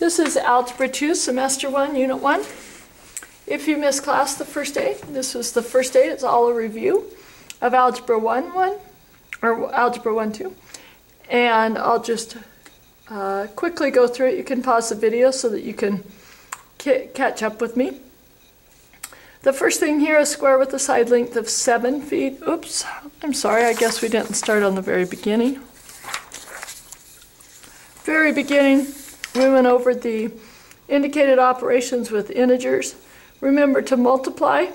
This is Algebra 2, Semester 1, Unit 1. If you missed class the first day, this was the first day. It's all a review of Algebra 1, or Algebra 1, 2. And I'll just quickly go through it. You can pause the video so that you can catch up with me. The first thing here is square with a side length of 7 feet. Oops, I'm sorry, I guess we didn't start on the very beginning. Very beginning, we went over the indicated operations with integers. Remember to multiply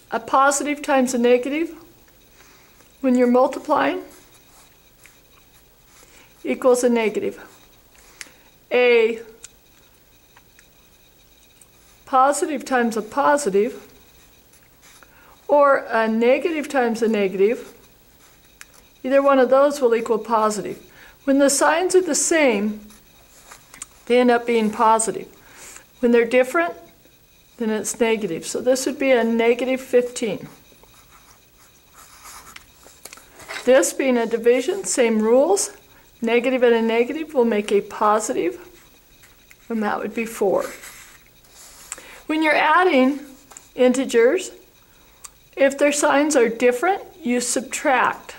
a positive times a negative when you're multiplying equals a negative. A positive times a positive or a negative times a negative, either one of those will equal positive. When the signs are the same, they end up being positive. When they're different, then it's negative. So this would be a negative 15. This being a division, same rules. Negative and a negative will make a positive, and that would be 4. When you're adding integers, if their signs are different, you subtract.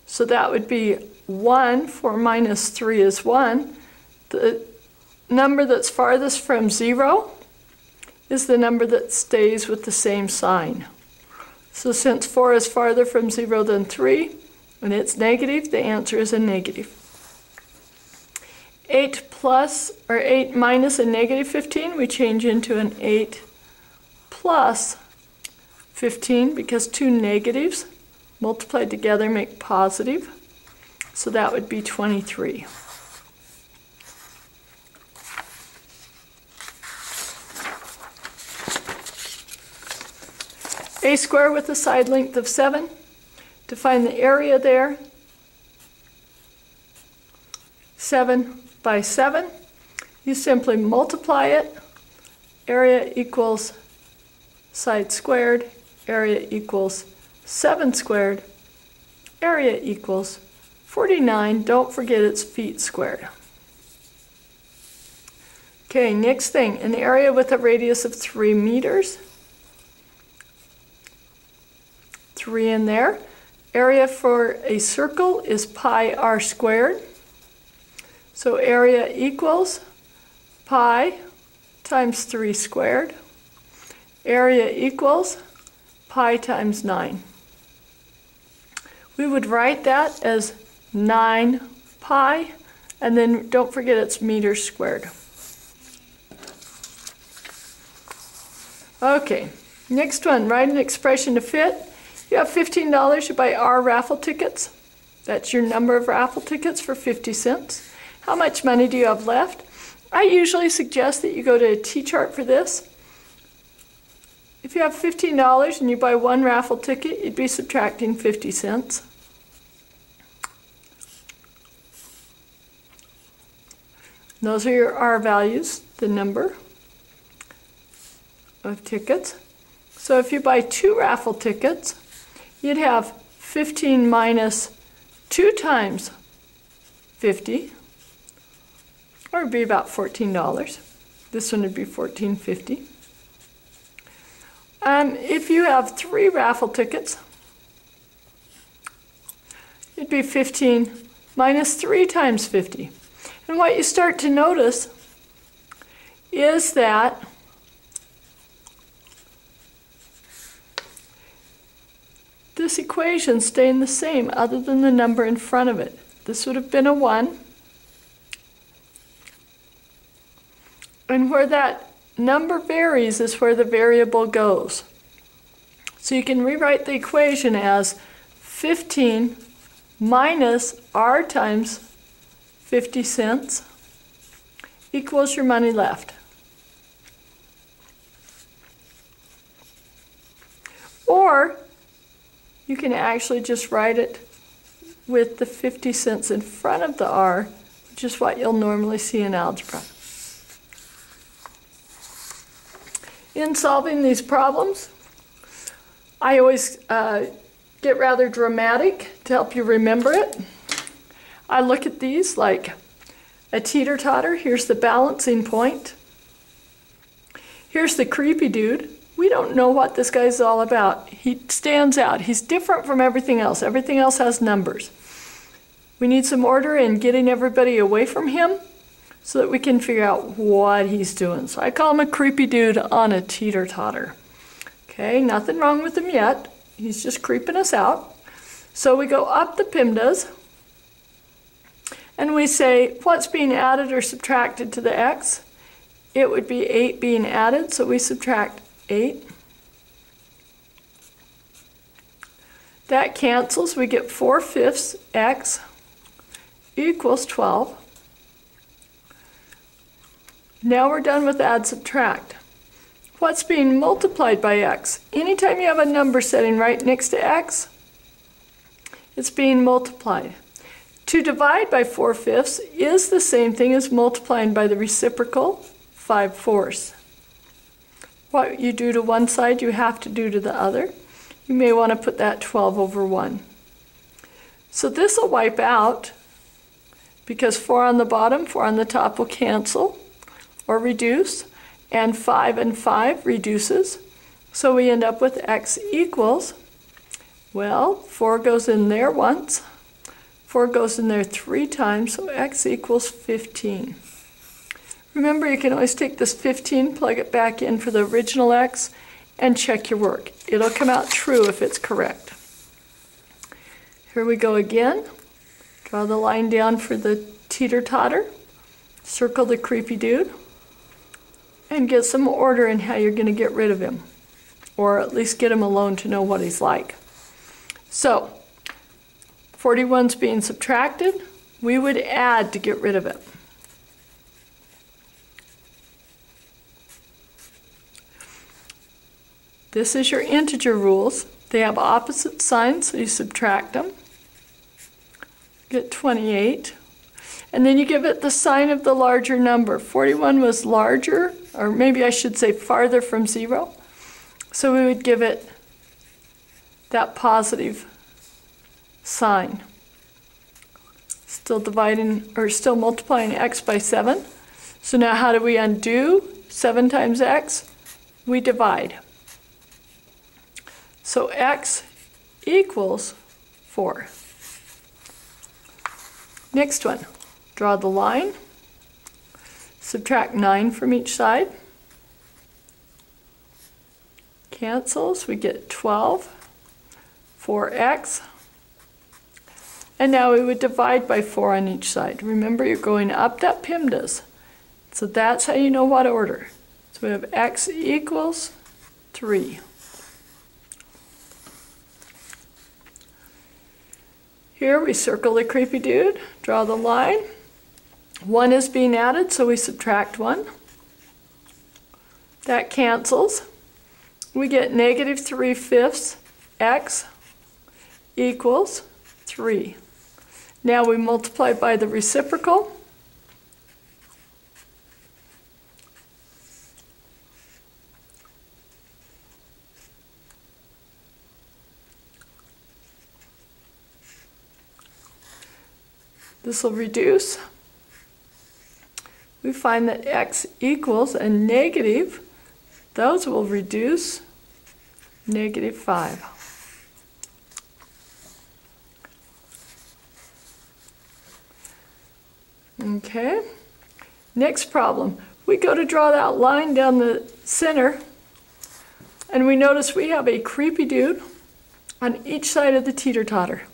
So that would be 1, 4 minus 3 is 1. The number that's farthest from 0 is the number that stays with the same sign. So since 4 is farther from 0 than 3, and it's negative, the answer is a negative. 8 minus a negative 15, we change into an 8 plus 15 because two negatives multiplied together make positive. So that would be 23. A square with a side length of 7. To find the area there, 7 by 7, you simply multiply it. Area equals side squared. Area equals 7 squared. Area equals 49. Don't forget it's feet squared. Okay, next thing, an area with a radius of 3 meters. 3 in there. Area for a circle is pi r squared. So area equals pi times 3 squared. Area equals pi times 9. We would write that as 9 pi, and then don't forget it's meters squared. Okay, next one, write an expression to fit. You have $15, you buy R raffle tickets. That's your number of raffle tickets for 50 cents. How much money do you have left? I usually suggest that you go to a T-chart for this. If you have $15 and you buy one raffle ticket, you'd be subtracting 50 cents. Those are your R values, the number of tickets. So if you buy 2 raffle tickets, you'd have 15 minus 2 times 50, or it'd be about $14. This one would be $14.50. If you have 3 raffle tickets, it'd be 15 minus 3 times 50. And what you start to notice is that this equation staying the same other than the number in front of it. This would have been a 1. And where that number varies is where the variable goes. So you can rewrite the equation as 15 minus R times 50 cents equals your money left. Or you can actually just write it with the 50 cents in front of the R, which is what you'll normally see in algebra. In solving these problems, I always get rather dramatic to help you remember it. I look at these like a teeter-totter. Here's the balancing point. Here's the creepy dude. We don't know what this guy's all about. He stands out. He's different from everything else. Everything else has numbers. We need some order in getting everybody away from him so that we can figure out what he's doing. So I call him a creepy dude on a teeter-totter. Okay, nothing wrong with him yet. He's just creeping us out. So we go up the PIMDAs and we say, what's being added or subtracted to the x? It would be 8 being added, so we subtract 8. That cancels. We get 4/5 x equals 12. Now we're done with add subtract. What's being multiplied by x? Anytime you have a number setting right next to x, it's being multiplied. To divide by 4/5 is the same thing as multiplying by the reciprocal, 5/4. What you do to one side, you have to do to the other. You may want to put that 12 over 1. So this will wipe out because 4 on the bottom, 4 on the top will cancel or reduce, and 5 and 5 reduces. So we end up with x equals, well, 4 goes in there once, 4 goes in there 3 times, so x equals 15. Remember, you can always take this 15, plug it back in for the original x, and check your work. It'll come out true if it's correct. Here we go again. Draw the line down for the teeter-totter. Circle the creepy dude. And get some order in how you're going to get rid of him. Or at least get him alone to know what he's like. So, 41's being subtracted. We would add to get rid of it. This is your integer rules. They have opposite signs, so you subtract them. Get 28. And then you give it the sign of the larger number. 41 was larger, or maybe I should say farther from 0. So we would give it that positive sign. Still dividing, or still multiplying x by 7. So now how do we undo 7 times x? We divide. So x equals 4. Next one. Draw the line, subtract 9 from each side, cancels, we get 12, 4x, and now we would divide by 4 on each side. Remember, you're going up that PIMDAs, so that's how you know what order. So we have x equals 3. Here we circle the creepy dude, draw the line. 1 is being added, so we subtract 1. That cancels. We get negative 3/5 x equals 3. Now we multiply by the reciprocal. This will reduce. We find that x equals a negative, those will reduce, negative 5. Okay, next problem. We go to draw that line down the center, and we notice we have a creepy dude on each side of the teeter-totter.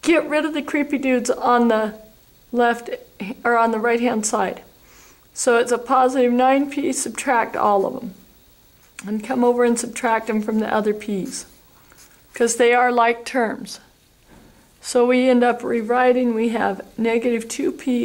Get rid of the creepy dudes on the left or on the right-hand side. So it's a positive 9p, subtract all of them. And come over and subtract them from the other p's, because they are like terms. So we end up rewriting, we have negative 2p